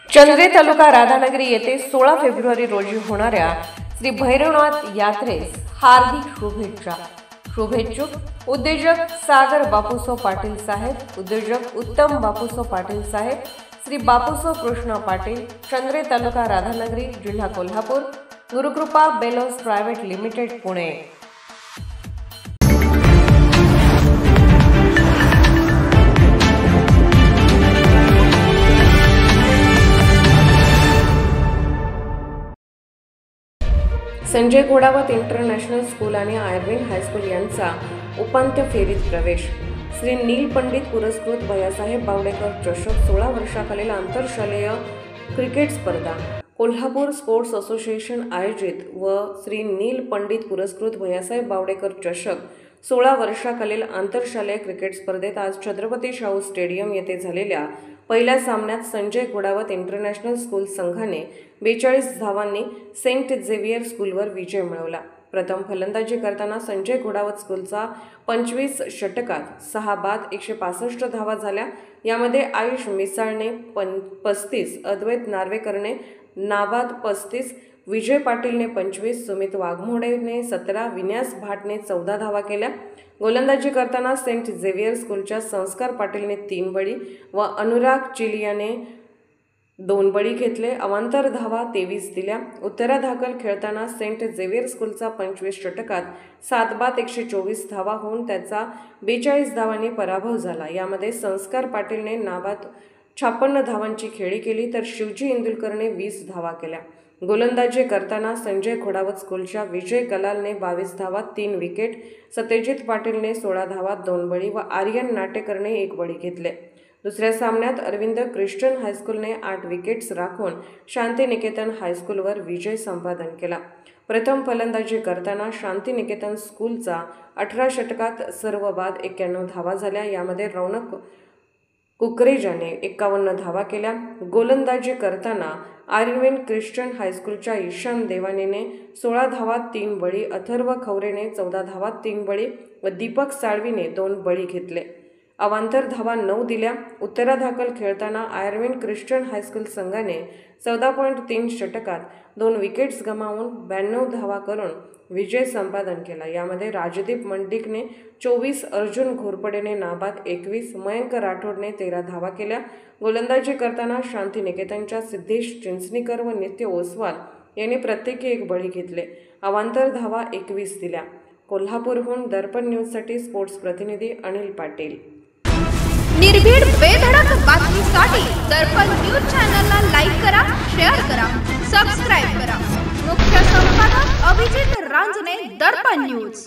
चंद्रे तालुका राधानगरी येथे 16 फेब्रुवारी रोजी होणाऱ्या श्री भैरवनाथ यात्रेस हार्दिक शुभेच्छुक उद्योजक सागर बापूसो पाटील साहेब, उद्योजक उत्तम बापूसो पाटील साहेब, श्री बापूसो कृष्ण पाटील, चंद्रे तालुका राधानगरी, जिल्हा Kolhapur, Gurukrupa bellows private limited, Pune. Sanjay Ghodawat international school आणि आयर्विन हायस्कूल यांचा उपांत्य फेरीत प्रवेश। श्री नील पंडित पुरस्कृत भैयासाहेब बावडेकर चषक 16 वर्षाखालील आंतरशालेय क्रिकेट स्पर्धा कोल्हापूर स्पोर्ट्स असोसिएशन आयोजित व श्री नील पंडित पुरस्कृत भैयासाहेब बावडेकर चषक 16 वर्षाखालील आंतरशालेय क्रिकेट स्पर्धेत आज छत्रपती शाहू स्टेडियम येथे झालेल्या पहिल्या सामन्यात संजय घोडावत इंटरनॅशनल स्कूल संघाने 42 धावांनी सेंट झेवियर स्कूलवर विजय मिळवला। प्रथम फलंदाजी करताना संजय घोडावत स्कूलचा 25 षटकात 6 बाद 165 धावा झाल्या। यामध्ये आयुष मिसाळने 35, अद्वैत नार्वेकरने नाबाद 35, विजय पाटीलने 25, सुमित वाघमोडेने 17, विन्यास भाटने 14 धावा केल्या। गोलंदाजी करताना सेंट झेवियर स्कूलच्या संस्कार पाटीलने 3 बळी व अनुराग चिलियाने 2 बळी घेतले। अवांतर धावा 23 दिल्या। उत्तरादाखल खेळताना सेंट झेवियर स्कूलचा 25 षटकात 7 बाद 124 धावा होऊन त्याचा 42 धावांनी पराभव झाला। यामध्ये संस्कार पाटीलने नाबाद 56 धावांची खेळी केली तर शिवजी इंदुलकरने 20 धावा केल्या। गोलंदाजी करताना संजय घोडावत स्कूलच्या विजय कलालने 22 धावा 3 विकेट, सत्यजित पाटीलने 16 धावा 2 बळी व आर्यन नाटेकरने 1 बळी घेतले। दुसऱ्या सामन्यात अरविंद ख्रिश्चन हायस्कूलने 8 विकेट्स राखून शांतिनिकेतन हायस्कूलवर विजय संपादन केला। प्रथम फलंदाजी करताना शांतिनिकेतन स्कूलचा 18 षटकात सर्व बाद 91 धावा झाल्या। यामध्ये रौनक कुकरेजाने 51 धावा केल्या। गोलंदाजी करताना आर्यन ख्रिश्चन हायस्कूलच्या ईशान देवानीने 16 धावा 3 बळी, अथर्व खवरेने 14 धावा 3 बळी व दीपक साळवीने 2 बळी घेतले। अवांतर धावा 9 दिल्या। उत्तरादाखल खेळताना आयर्विन ख्रिश्चन हायस्कूल संघाने 14.3 षटकात 2 विकेट्स गमावून 92 धावा करून विजय संपादन केला। यामध्ये राजदीप मंडिकने 24, अर्जुन घोरपडेने नाबाद 21, मयंक राठोडने 13 धावा केल्या। गोलंदाजी करताना शांतिनिकेतनच्या सिद्धेश चिंचणीकर व नित्य ओसवाल यांनी प्रत्येकी 1 बळी घेतले। अवांतर धावा 21 दिल्या। कोल्हापूरहून दर्पण न्यूजसाठी स्पोर्ट्स प्रतिनिधी अनिल पाटील। निर्भीड बेधडक बातमीसाठी दर्पण न्यूज चॅनलला लाईक करा, शेअर करा, सबस्क्राइब करा। मुख्य संपादक अभिजित रांजणे, दर्पण न्यूज।